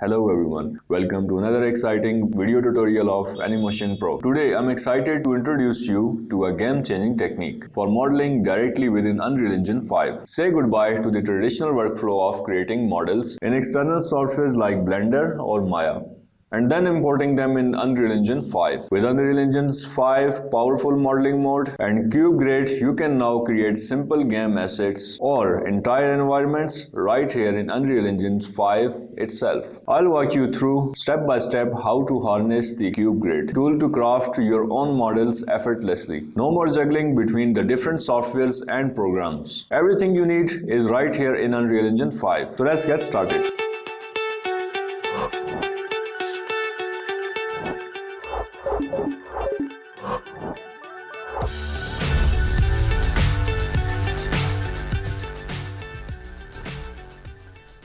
Hello everyone, welcome to another exciting video tutorial of AnyMotion Pro. Today I'm excited to introduce you to a game-changing technique for modeling directly within Unreal Engine 5. Say goodbye to the traditional workflow of creating models in external sources like Blender or Maya, and then importing them in Unreal Engine 5. With Unreal Engine 5 powerful modeling mode and Cube Grid, you can now create simple game assets or entire environments right here in Unreal Engine 5 itself. I'll walk you through step by step how to harness the Cube Grid tool to craft your own models effortlessly. No more juggling between the different softwares and programs. Everything you need is right here in Unreal Engine 5. So let's get started.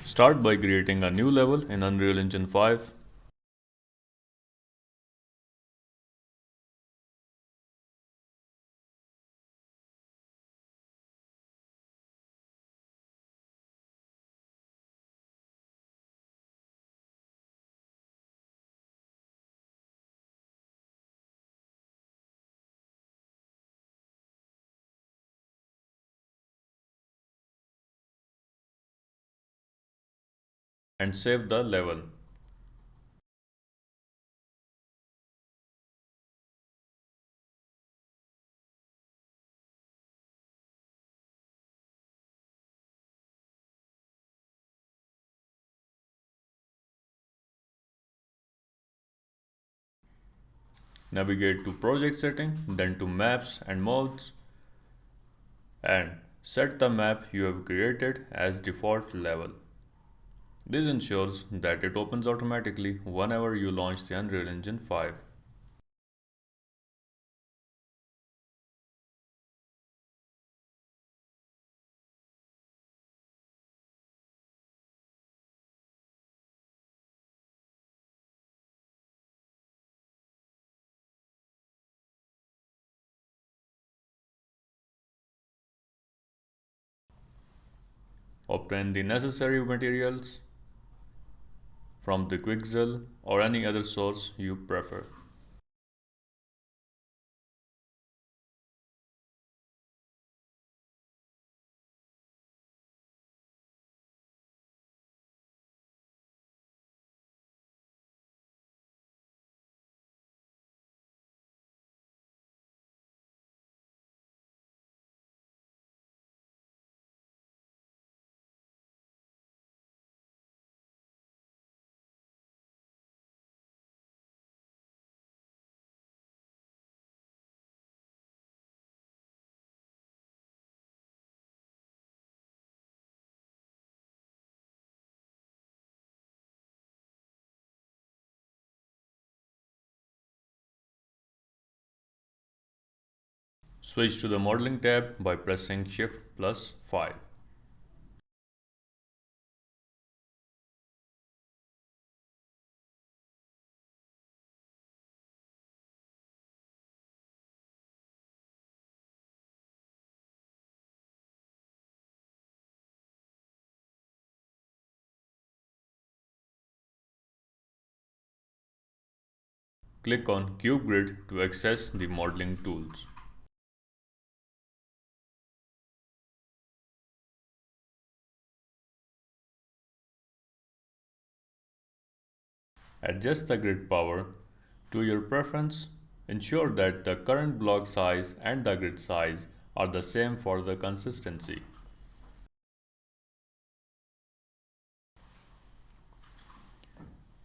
Start by creating a new level in Unreal Engine 5. And save the level. Navigate to project setting, then to maps and modes, and set the map you have created as default level. This ensures that it opens automatically whenever you launch the Unreal Engine 5. Obtain the necessary materials from the Quixel or any other source you prefer. Switch to the Modeling tab by pressing Shift plus 5. Click on Cube Grid to access the modeling tools. Adjust the grid power to your preference. Ensure that the current block size and the grid size are the same for the consistency.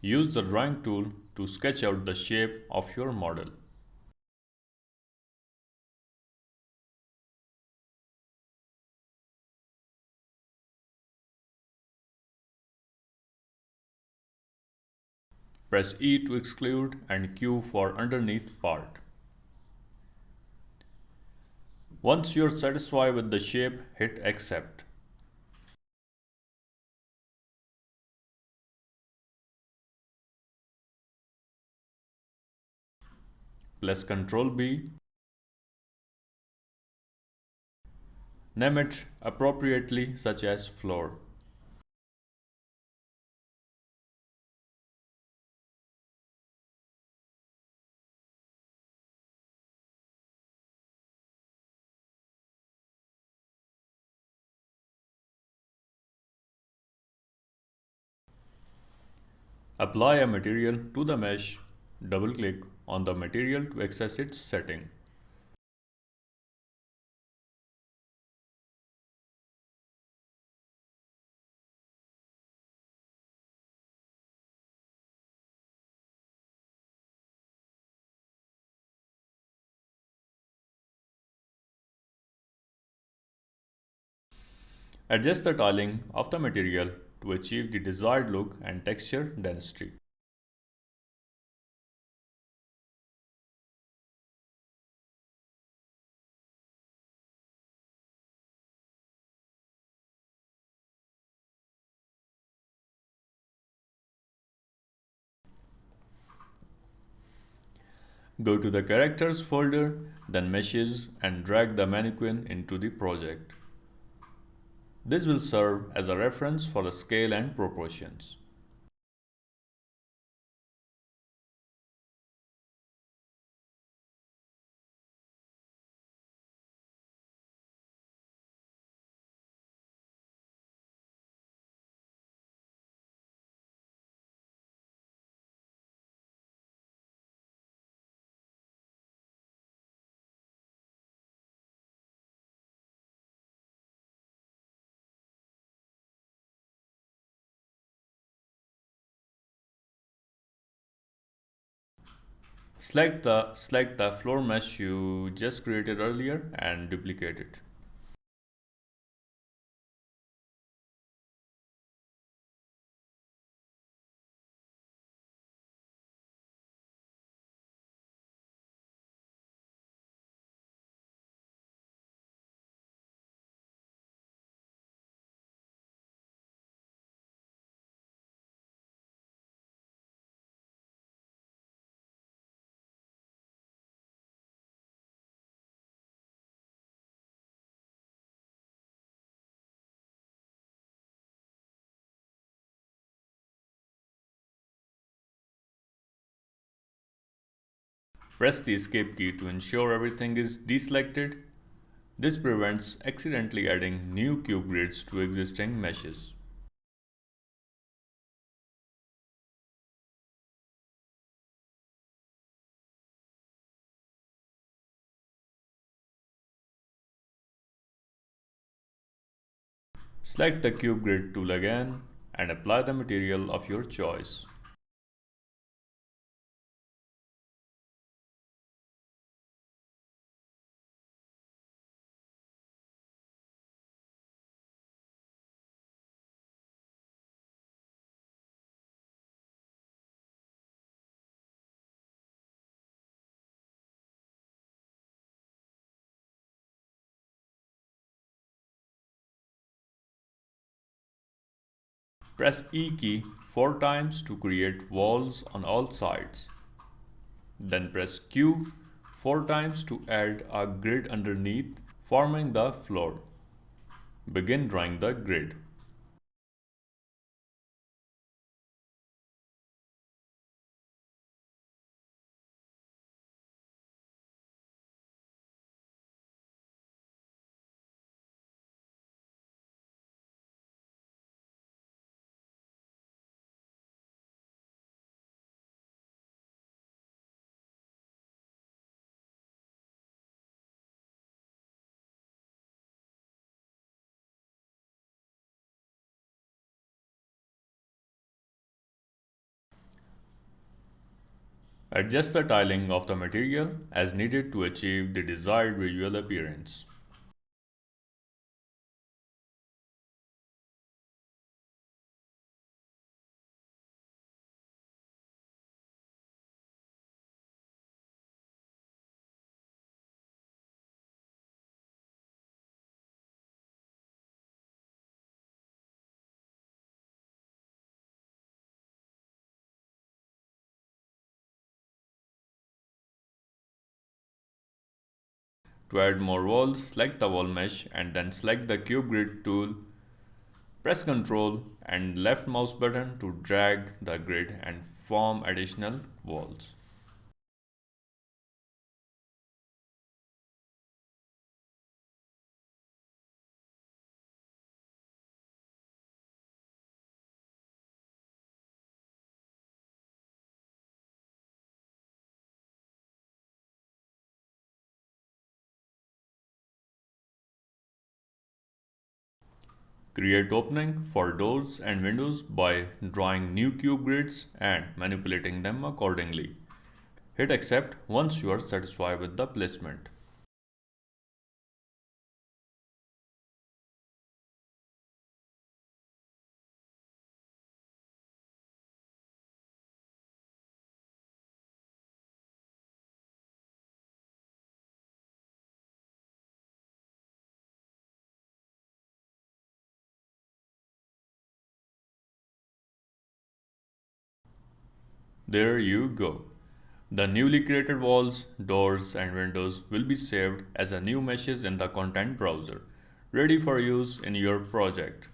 Use the drawing tool to sketch out the shape of your model. Press E to exclude and Q for underneath part. Once you're satisfied with the shape, hit Accept. Press Ctrl B. Name it appropriately, such as floor. Apply a material to the mesh, double-click on the material to access its setting. Adjust the tiling of the material to achieve the desired look and texture density. Go to the characters folder, then meshes, and drag the mannequin into the project. This will serve as a reference for the scale and proportions. Select the floor mesh you just created earlier and duplicate it. Press the escape key to ensure everything is deselected. This prevents accidentally adding new cube grids to existing meshes. Select the cube grid tool again and apply the material of your choice. Press E key 4 times to create walls on all sides. Then press Q 4 times to add a grid underneath, forming the floor. Begin drawing the grid. Adjust the tiling of the material as needed to achieve the desired visual appearance. To add more walls, select the wall mesh and then select the cube grid tool. Press Ctrl and left mouse button to drag the grid and form additional walls. Create opening for doors and windows by drawing new cube grids and manipulating them accordingly. Hit accept once you are satisfied with the placement. There you go. The newly created walls, doors, and windows will be saved as a new meshes in the content browser, ready for use in your project.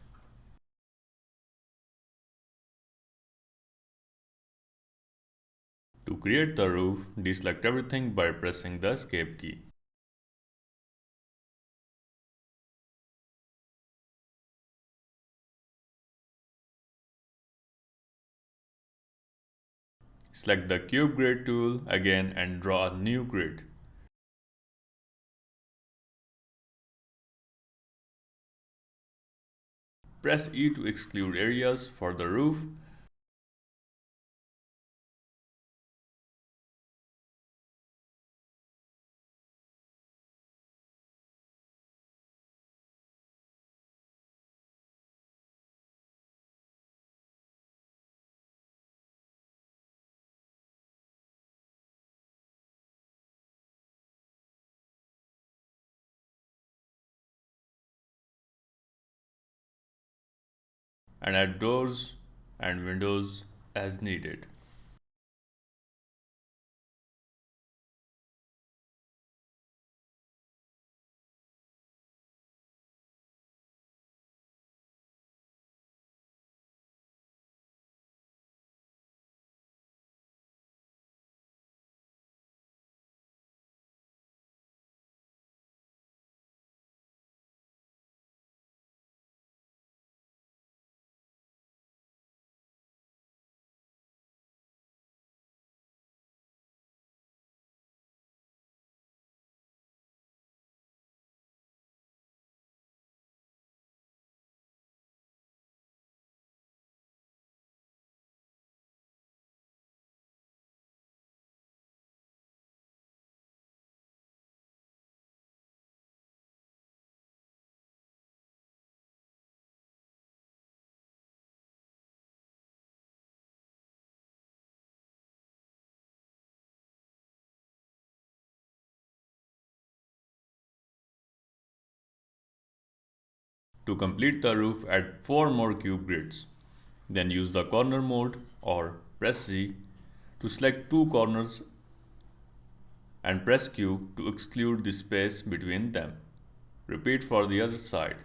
To create the roof, deselect everything by pressing the escape key. Select the cube grid tool again and draw a new grid. Press E to exclude areas for the roof. And add doors and windows as needed. To complete the roof, add 4 more cube grids. Then use the corner mode or press Z to select 2 corners and press Q to exclude the space between them. Repeat for the other side.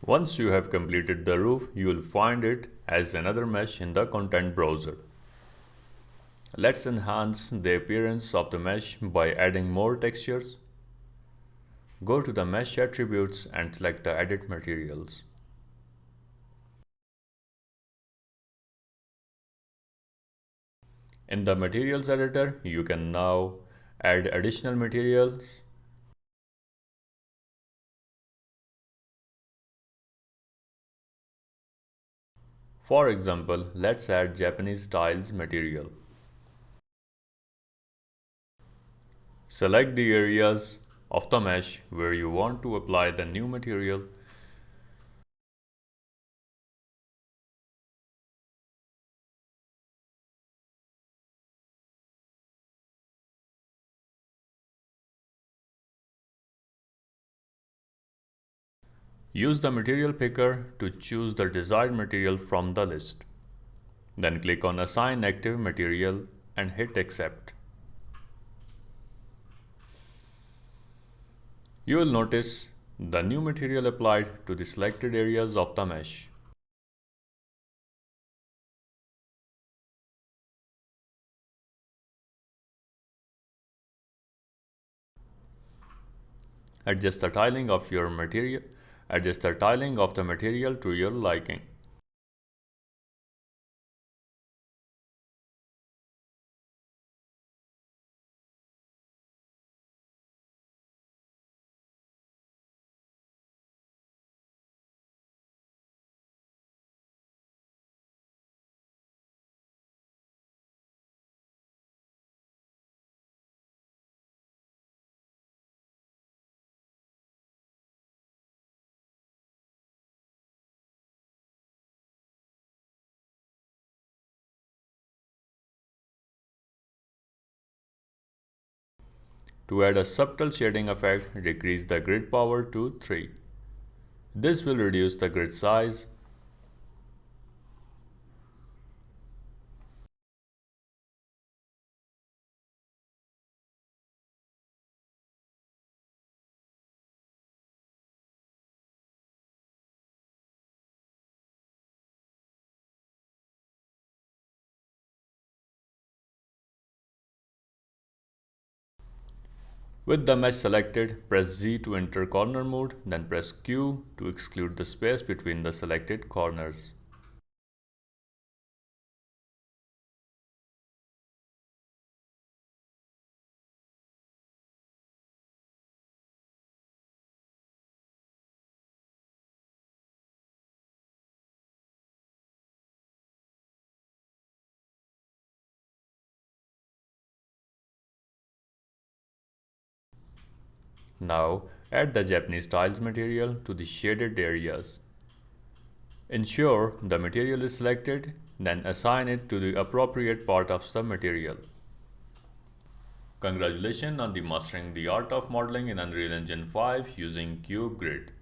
Once you have completed the roof, you will find it as another mesh in the content browser. Let's enhance the appearance of the mesh by adding more textures. Go to the mesh attributes and select the edit materials. In the materials editor, you can now add additional materials. For example, let's add Japanese tiles material. Select the areas of the mesh where you want to apply the new material. Use the material picker to choose the desired material from the list. Then click on Assign Active Material and hit Accept. You will notice the new material applied to the selected areas of the mesh. Adjust the tiling of your material. Adjust the tiling of the material to your liking. To add a subtle shading effect, decrease the grid power to 3. This will reduce the grid size. With the mesh selected, press Z to enter corner mode, then press Q to exclude the space between the selected corners. Now, add the Japanese tiles material to the shaded areas. Ensure the material is selected, then assign it to the appropriate part of the material. Congratulations on mastering the art of modeling in Unreal Engine 5 using Cube Grid.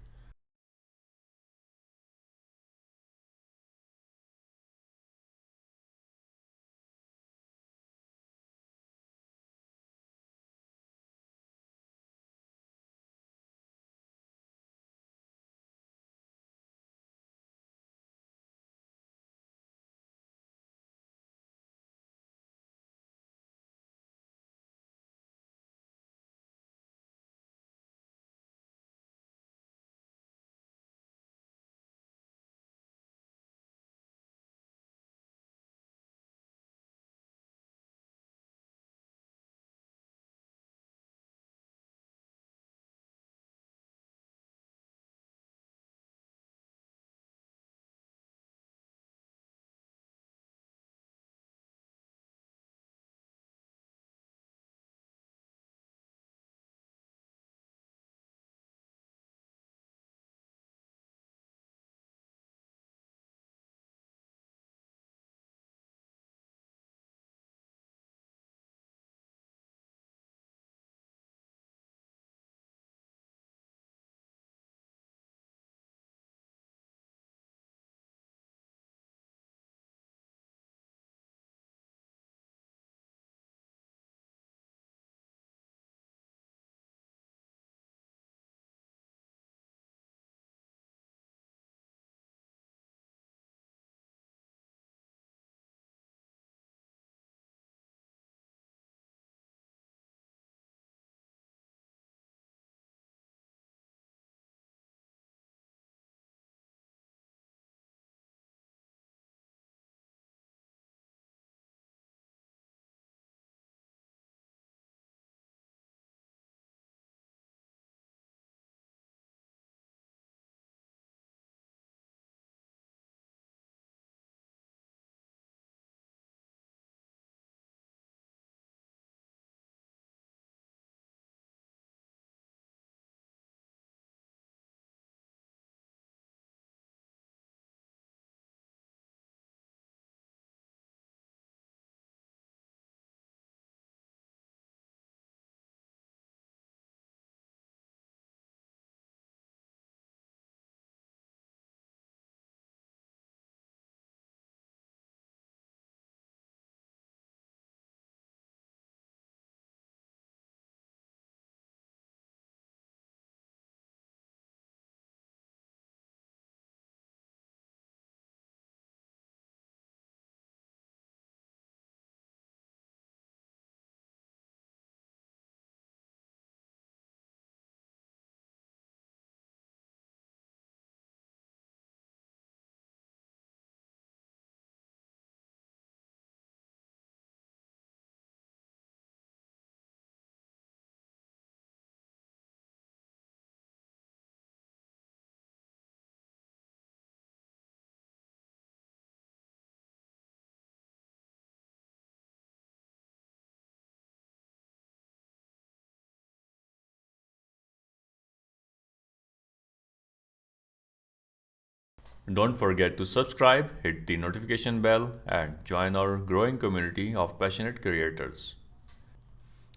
Don't forget to subscribe, hit the notification bell, and join our growing community of passionate creators.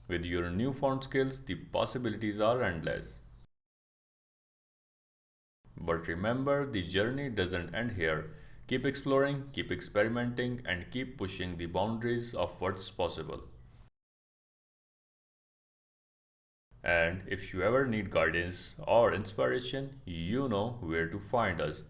With your newfound skills, the possibilities are endless. But remember, the journey doesn't end here. Keep exploring, keep experimenting, and keep pushing the boundaries of what's possible. And if you ever need guidance or inspiration, you know where to find us.